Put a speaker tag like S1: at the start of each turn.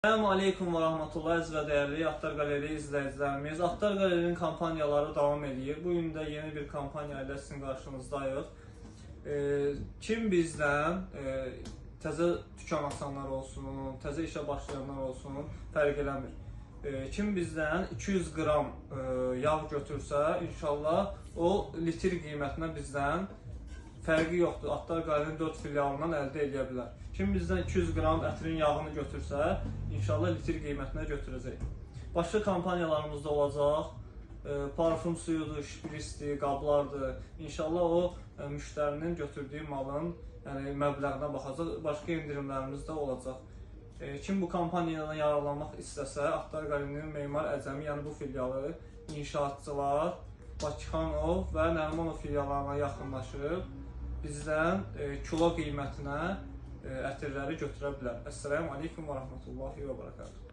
S1: Selamun Aleyküm və Rahmetullah əziz və dəyərli Atlar Qaleri izləyicilərimiz. Atlar Qalerinin kampanyaları davam edir. Bugün də yeni bir kampanya ilə sizin qarşınızdayıq. Kim bizdən təzə dükan açanlar olsun, təzə işə başlayanlar olsun, fərq eləmir. Kim bizdən 200 qram yağ götürsə, inşallah o litr qiymətinə bizdən fərqi yoxdur. Atlar Qalerinin 4 filialından əldə edə bilər. Kim bizdən 200 qram ətrin yağını götürsə, inşallah litr qiymətinə götürəcək. Başqa kampanyalarımız da olacaq. Parfum suyudur, şprisdir, qablardır. İnşallah o müştərinin götürdüyü malın məbləğinə baxacaq. Başqa indirimlərimiz də olacaq. Kim bu kampanyadan yararlanmaq istəsə, Atlar Qalerinin Memar Əcəmi, yəni bu filialı, inşaatçılar, Bakıxanov və Nərimanov filiallarına yaxınlaşıb bizdən kilo qiymətinə ətirləri götürə bilər. Əssəlamu Aleyküm və Rahmetullahi və Barakatuhu.